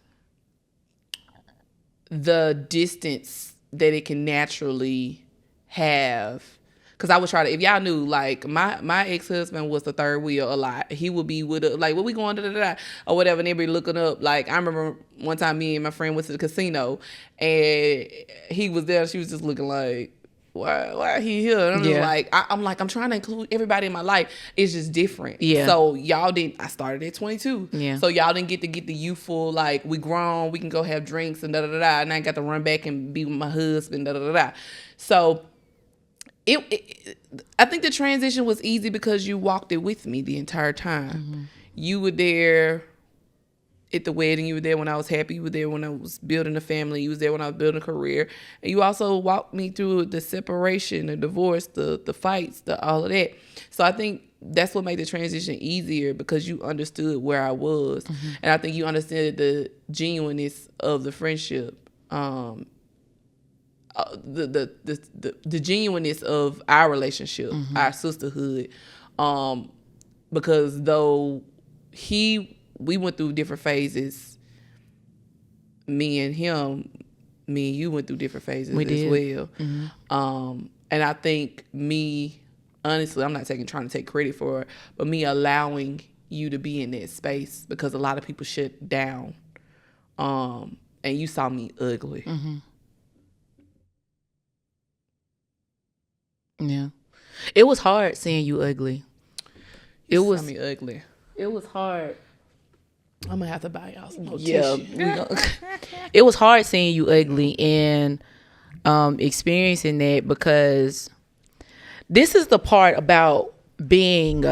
the distance that it can naturally have. Because I would try to, if y'all knew, like, my ex-husband was the third wheel a lot. He would be with, like, where we going, or whatever, and they'd be looking up. Like, I remember one time me and my friend went to the casino, and he was there, and she was just looking like, why he here? And I'm just like, I'm trying to include everybody in my life. It's just different. Yeah. So y'all didn't, I started at 22. Yeah. So y'all didn't get the youthful, like, we grown, we can go have drinks and da-da-da-da, and I got to run back and be with my husband, da-da-da-da. So I think the transition was easy because you walked it with me the entire time. You were there at the wedding. You were there when I was happy. You were there when I was building a family. You was there when I was building a career. And you also walked me through the separation, the divorce, the fights, all of that. So I think that's what made the transition easier because you understood where I was. And I think you understood the genuineness of the friendship. The genuineness of our relationship, our sisterhood, because though we went through different phases, me and you went through different phases as well. And I think me, honestly, I'm not trying to take credit for it, but me allowing you to be in that space because a lot of people shut down, and you saw me ugly. Yeah. It was hard seeing you ugly. It was me ugly. It was hard. I'm gonna have to buy y'all some more tissue. It was hard seeing you ugly and experiencing that because this is the part about being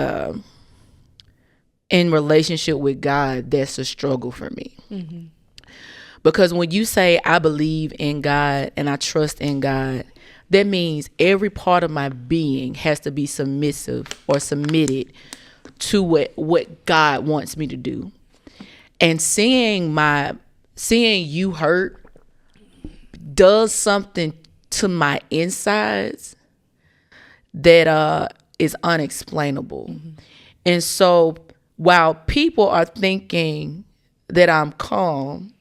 in relationship with God that's a struggle for me. Because when you say I believe in God and I trust in God, that means every part of my being has to be submissive or submitted to what God wants me to do. And seeing you hurt does something to my insides that is unexplainable. And so while people are thinking that I'm calm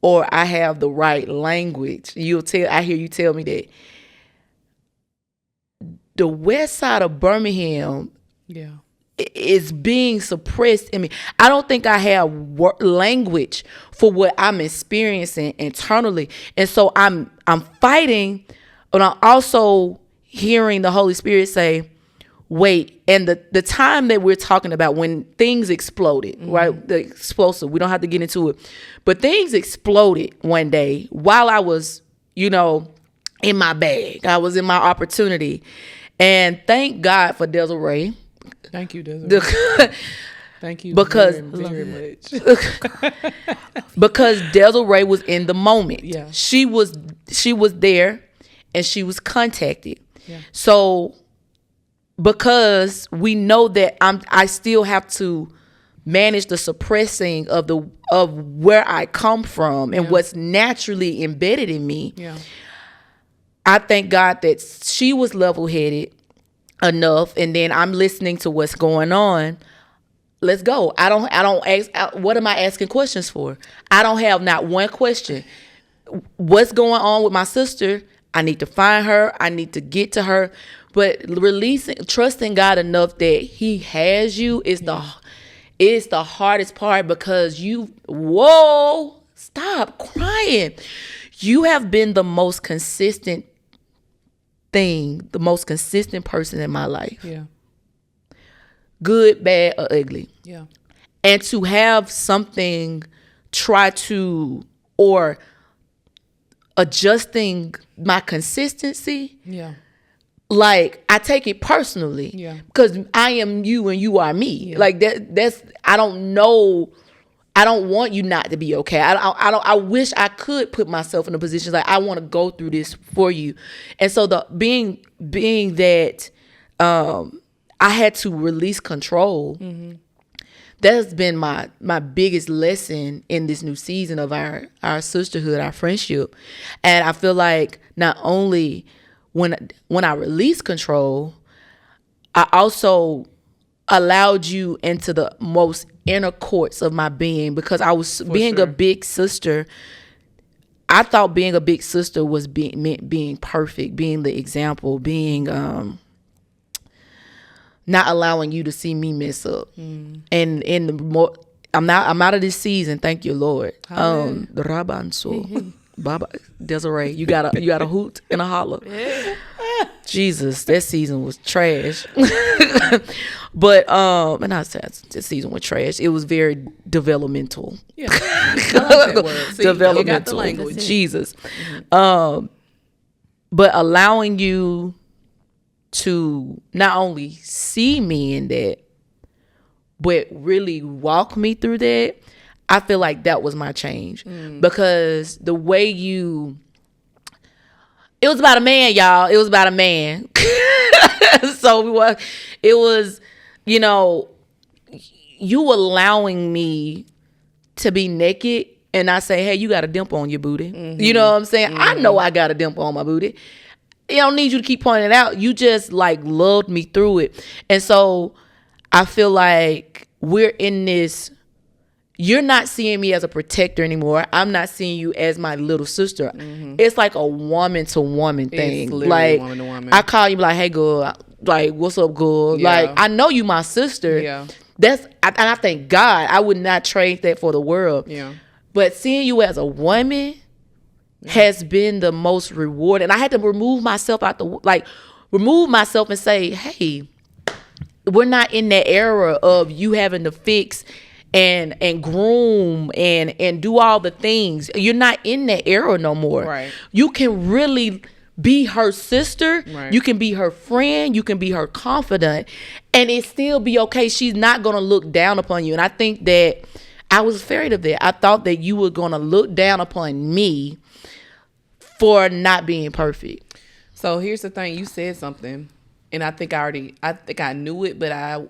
or I have the right language, I hear you tell me that the west side of Birmingham is being suppressed in me. I don't think I have language for what I'm experiencing internally. And so I'm fighting, but I'm also hearing the Holy Spirit say, wait. And the time that we're talking about when things exploded, right? The explosive, we don't have to get into it, but things exploded one day while I was, in my bag. I was in my opportunity. And thank God for Desiree. Thank you, Desiree. Thank you because very much. Because Desiree was in the moment. Yeah. She was there and she was contacted. Yeah. So because we know that I still have to manage the suppressing of where I come from and what's naturally embedded in me. Yeah. I thank God that she was level-headed enough, and then I'm listening to what's going on. Let's go. I don't ask. What am I asking questions for? I don't have not one question. What's going on with my sister? I need to find her. I need to get to her. But trusting God enough that He has you is the hardest part, because stop crying. You have been the most consistent person in my life. Yeah. Good, bad, or ugly. Yeah. And to have something or adjusting my consistency. Yeah. Like, I take it personally. Yeah. Because I am you and you are me. Yeah. Like that's I don't know. I don't want you not to be okay. I wish I could put myself in a position like I want to go through this for you. And so being that I had to release control. Mm-hmm. That's been my biggest lesson in this new season of our sisterhood, our friendship. And I feel like not only when I release control, I also allowed you into the most inner courts of my being, because I was being a big sister. I thought being a big sister was meant being perfect, being the example, being not allowing you to see me mess up. And in the more I'm out of this season, thank you, Lord. The Rabanso. Baba Desiree, you got a hoot and a holler. Jesus, that season was trash. But and I said this season was trash. It was very developmental. Yeah, I like that word. See, developmental. you got the language. Jesus. But allowing you to not only see me in that, but really walk me through that, I feel like that was my change. Because the way it was about a man, y'all. It was about a man. So it was, you allowing me to be naked and I say, hey, you got a dimple on your booty. Mm-hmm. You know what I'm saying? Mm-hmm. I know I got a dimple on my booty. I don't need you to keep pointing it out. You just loved me through it. And so I feel like we're in this. You're not seeing me as a protector anymore. I'm not seeing you as my little sister. Mm-hmm. It's like a woman to woman thing. It's literally woman to woman. I call you like, hey girl, like what's up, girl? Yeah. Like I know you my sister. Yeah. And I thank God. I would not trade that for the world. Yeah. But seeing you as a woman has been the most rewarding. I had to remove myself and say, hey, we're not in that era of you having to fix and groom and do all the things. You're not in that era no more. Right. You can really be her sister. Right. You can be her friend. You can be her confidant. And it still be okay. She's not going to look down upon you. And I think that I was afraid of that. I thought that you were going to look down upon me for not being perfect. So here's the thing. You said something, and I think I knew it, but I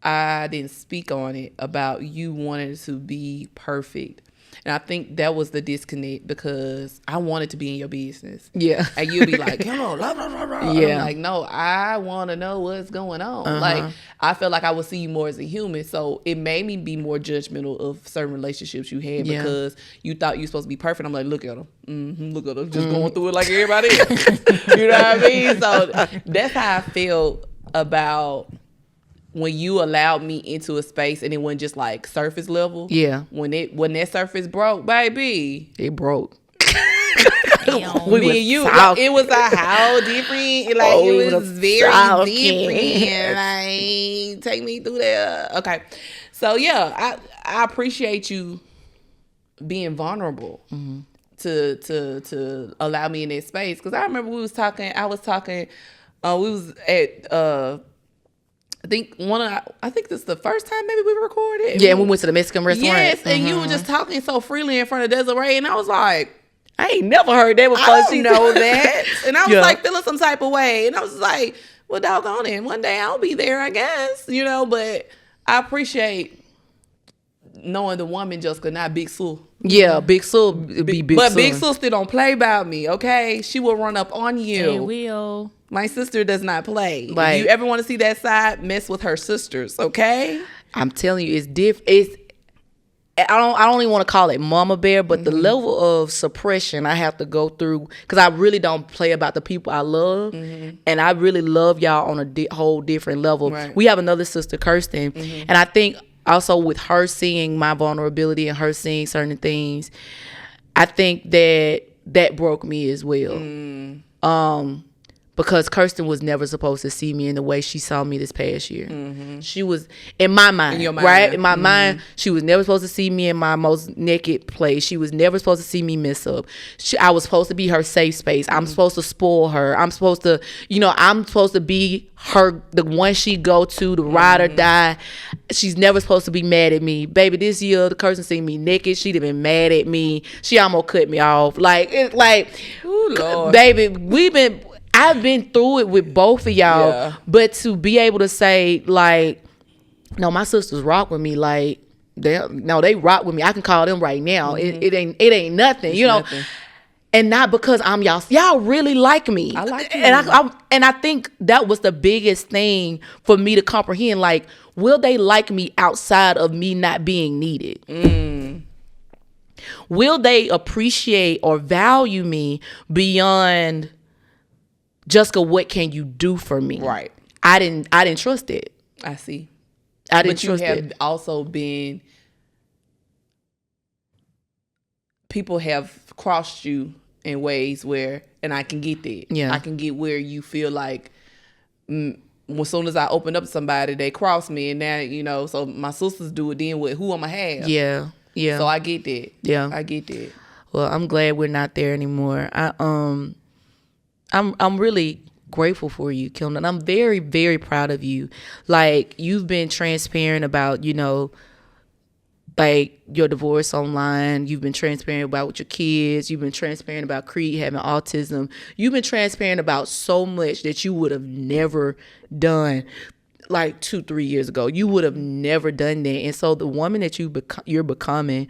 I didn't speak on it about you wanting to be perfect. And I think that was the disconnect because I wanted to be in your business. Yeah. And you'd be like, come on, blah, blah, blah, blah. Yeah. I'm like, no, I want to know what's going on. Like, I felt like I would see you more as a human. So it made me be more judgmental of certain relationships you had because you thought you were supposed to be perfect. I'm like, look at them. Look at them. Just going through it like everybody else. You know what I mean? So that's how I felt about when you allowed me into a space and it wasn't just like surface level. Yeah. When that surface broke, baby. It broke. Me and you, like, it was a how different. Like it was very different. Like take me through there. Okay. So yeah, I appreciate you being vulnerable to allow me in that space. Cause I remember we was talking, we was at I think this is the first time maybe we recorded. Yeah, we went to the Mexican restaurant. Yes, and you were just talking so freely in front of Desiree, and I was like, I ain't never heard that before. I don't know that. And I was like feeling some type of way, and I was like, well, doggone it, one day I'll be there, I guess, but I appreciate knowing the woman Jessica, not Big Sue. Yeah, Big Sue be Big But Sue. Big Sister don't play about me, okay? She will run up on you. They will. My sister does not play. Like, if you ever want to see that side, mess with her sisters, okay? I'm telling you, it's different. I don't even want to call it mama bear, but the level of suppression I have to go through, because I really don't play about the people I love, and I really love y'all on a whole different level. Right. We have another sister, Kirsten, and I think also with her seeing my vulnerability and her seeing certain things, I think that broke me as well. Because Kirsten was never supposed to see me in the way she saw me this past year. She was, in my mind, right? In my mind, she was never supposed to see me in my most naked place. She was never supposed to see me mess up. I was supposed to be her safe space. I'm supposed to spoil her. I'm supposed to, I'm supposed to be her, the one she go to ride or die. She's never supposed to be mad at me. Baby, this year, the Kirsten seen me naked. She'd have been mad at me. She almost cut me off. Ooh, Lord. Baby, I've been through it with both of y'all, but to be able to say, no, my sisters rock with me, they rock with me. I can call them right now. It ain't nothing, nothing. And not because I'm y'all really like me. I like you. And I think that was the biggest thing for me to comprehend. Will they like me outside of me not being needed? Will they appreciate or value me beyond Jessica, what can you do for me? Right. I didn't trust it. I see. I didn't trust it. But you have also been, people have crossed you in ways where, and I can get that. Yeah. I can get where you feel like, as soon as I open up to somebody, they cross me, and now, so my sisters do it then with who I'ma have. Yeah. Yeah. So I get that. Yeah. I get that. Well, I'm glad we're not there anymore. I'm really grateful for you, Kendal, and I'm very, very proud of you. You've been transparent about, your divorce online. You've been transparent about with your kids. You've been transparent about Creed having autism. You've been transparent about so much that you would have never done 2-3 years ago. You would have never done that. And so the woman that you're becoming,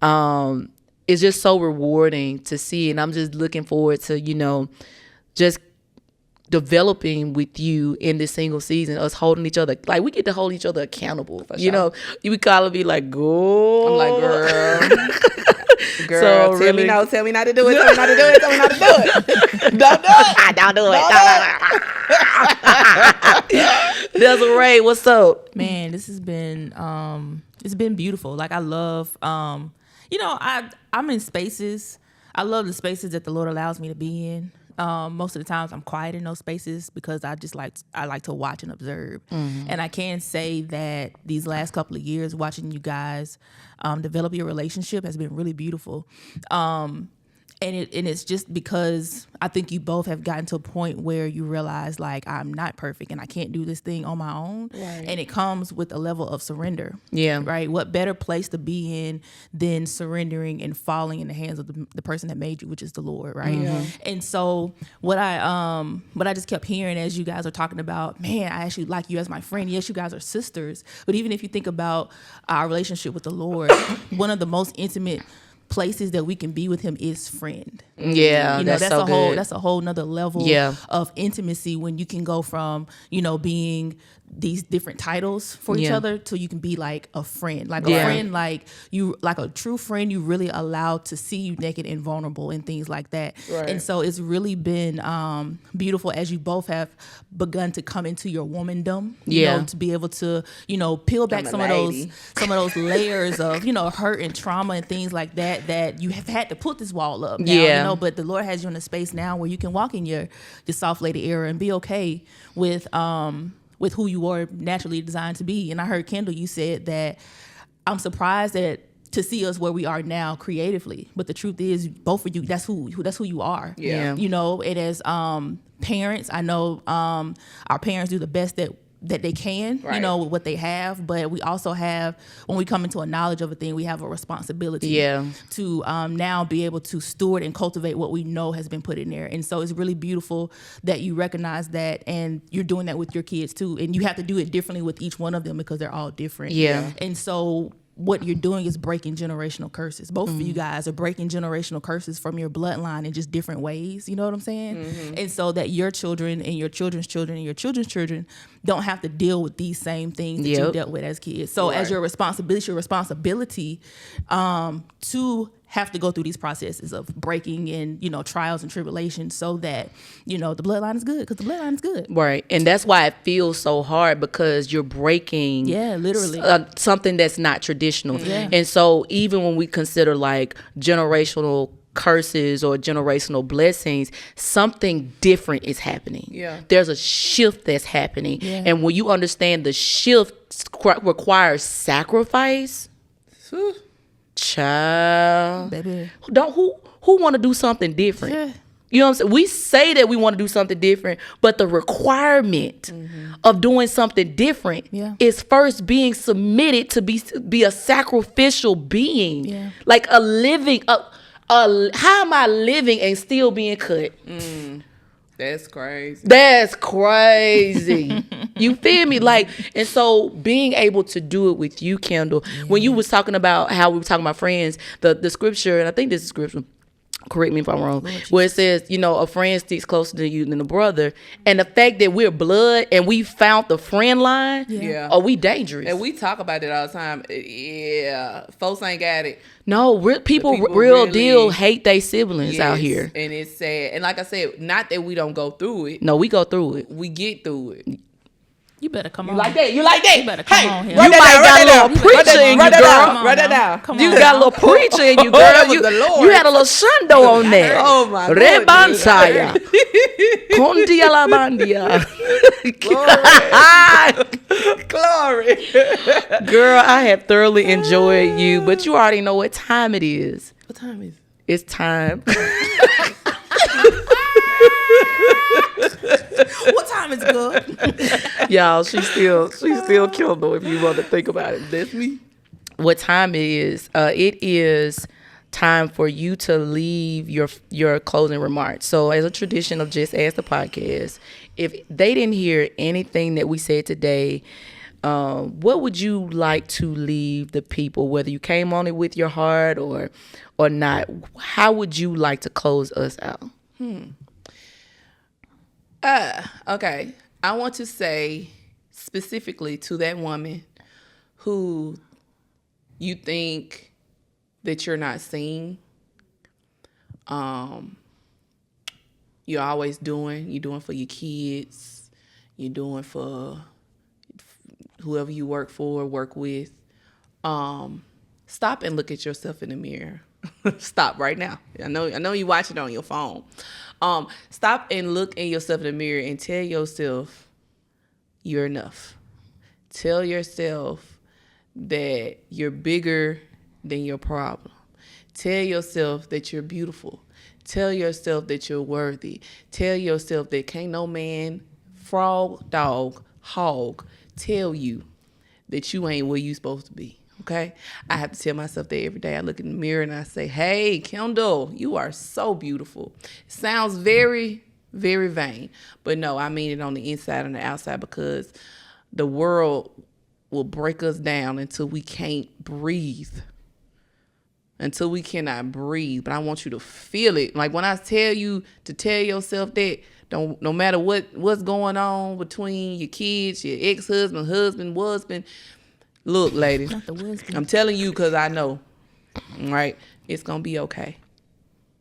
is just so rewarding to see. And I'm just looking forward to, just developing with you in this single season, us holding each other, we get to hold each other accountable. Sure. We call it be like, go. I'm like, girl, So tell me no, tell me not to do it, tell me not to do it, tell me not to do it. Don't do it. Don't do it. Desiree, what's up? Man, this has been it's been beautiful. I love I'm in spaces. I love the spaces that the Lord allows me to be in. Most of the times I'm quiet in those spaces because I like to watch and observe. And I can say that these last couple of years watching you guys develop your relationship has been really beautiful. And it's just because I think you both have gotten to a point where you realize, like, I'm not perfect and I can't do this thing on my own. Right. And it comes with a level of surrender. Yeah. Right. What better place to be in than surrendering and falling in the hands of the person that made you, which is the Lord. Right. Yeah. And so what I just kept hearing as you guys are talking about, man, I actually like you as my friend. Yes, you guys are sisters. But even if you think about our relationship with the Lord, one of the most intimate places that we can be with him is friend. Yeah, you know, that's so good. That's a whole nother level of intimacy when you can go from, you know, being these different titles for each other to you can be like a friend. Like a friend, like you, like a true friend, you really allowed to see you naked and vulnerable and things like that. Right. And so it's really been beautiful as you both have begun to come into your womandom, you know, to be able to, you know, peel back some of those layers of, you know, hurt and trauma and things like that you have had to put this wall up now, you know, but the Lord has you in a space now where you can walk in your soft lady era and be okay with who you are naturally designed to be. And I heard, Kendal, you said that I'm surprised to see us where we are now creatively. But the truth is, both of you, that's who you are. Yeah. You know, and as parents, I know our parents do the best that they can, you know, with what they have. But we also have, when we come into a knowledge of a thing, we have a responsibility to now be able to steward and cultivate what we know has been put in there. And so it's really beautiful that you recognize that, and you're doing that with your kids too. And you have to do it differently with each one of them because they're all different. Yeah. And so what you're doing is breaking generational curses. Both of you guys are breaking generational curses from your bloodline in just different ways. You know what I'm saying? And so that your children and your children's children and your children's children don't have to deal with these same things that you dealt with as kids. So as your responsibility to have to go through these processes of breaking and, you know, trials and tribulations so that, you know, the bloodline is good, because the bloodline is good. Right. And that's why it feels so hard, because you're breaking literally something that's not traditional. And so even when we consider like generational curses or generational blessings, something different is happening. Yeah. There's a shift that's happening. And when you understand the shift requires sacrifice, child, baby. Who want to do something different? You know what I'm saying? We say that we want to do something different, but the requirement of doing something different is first being submitted to be a sacrificial being, like a living. How am I living and still being cut? That's crazy. That's crazy. You feel me? Like, and so being able to do it with you, Kendal, when you was talking about how we were talking about friends, the scripture, and I think this is scripture, correct me if I'm wrong, where it says, you know, a friend sticks closer to you than a brother. And the fact that we're blood and we found the friend line, are we dangerous? And we talk about it all the time. Yeah. Folks ain't got it. No, people real really, deal hate their siblings out here. And it's sad. And like I said, not that we don't go through it. No, we go through it. We get through it. You better come on. Like that? You like that? You better come on here. You might got a little preacher in you, girl. Write that down. Come You on got a now. little preacher in you, girl. That was the Lord. You had a little shundo on there. Oh, my Rebansaya. Kondi alabandia. Glory. Girl, I have thoroughly enjoyed you, but you already know what time it is. What time is it? It's time. What time is good? Y'all, she's still Kendal if you want to think about it. That's me. What time it is? It is time for you to leave your closing remarks. So as a tradition of Jess Ask The Podcast, if they didn't hear anything that we said today, what would you like to leave the people, whether you came on it with your heart or not? How would you like to close us out? Okay. I want to say specifically to that woman who you think that you're not seeing. You're always you're doing for your kids. You're doing for whoever you work for, work with. Stop and look at yourself in the mirror. Stop right now. I know you watch it on your phone. Stop and look in yourself in the mirror and tell yourself you're enough. Tell yourself that you're bigger than your problem. Tell yourself that you're beautiful. Tell yourself that you're worthy. Tell yourself that can't no man, frog, dog, hog tell you that you ain't where you supposed to be. Okay? I have to tell myself that every day. I look in the mirror and I say, hey, Kendal, you are so beautiful. It sounds very, very vain. But no, I mean it on the inside and the outside, because the world will break us down until we can't breathe. Until we cannot breathe. But I want you to feel it. Like when I tell you to tell yourself that, no matter what's going on between your kids, your ex-husband, husband, look, lady, I'm telling you because I know, right? It's going to be okay.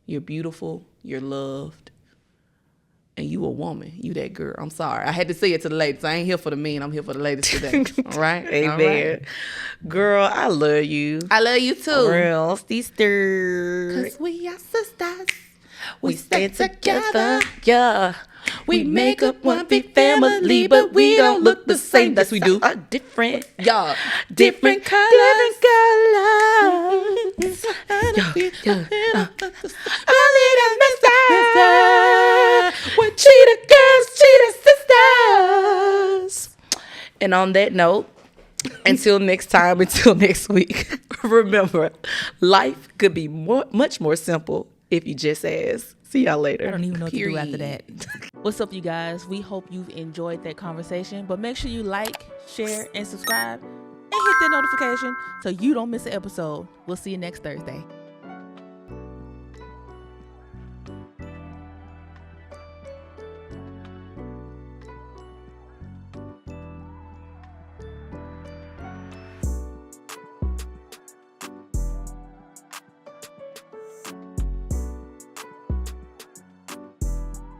You're beautiful. You're loved. And you a woman. You that girl. I'm sorry. I had to say it to the ladies. I ain't here for the men. I'm here for the ladies today. All right? Amen. All right? Girl, I love you. I love you too. Real sister. Because we are sisters. We stay together. Yeah. We make up one big family, but we don't look the same. Yes, we do. Different. Y'all. Different colors. Different colors. A little mister. We're cheetah girls, cheetah sisters. And on that note, until next time, until next week, remember, life could be much more simple if you just ask. See y'all later. I don't even know what to do after that. What's up, you guys? We hope you've enjoyed that conversation, but make sure you like, share, and subscribe, and hit that notification so you don't miss an episode. We'll see you next Thursday.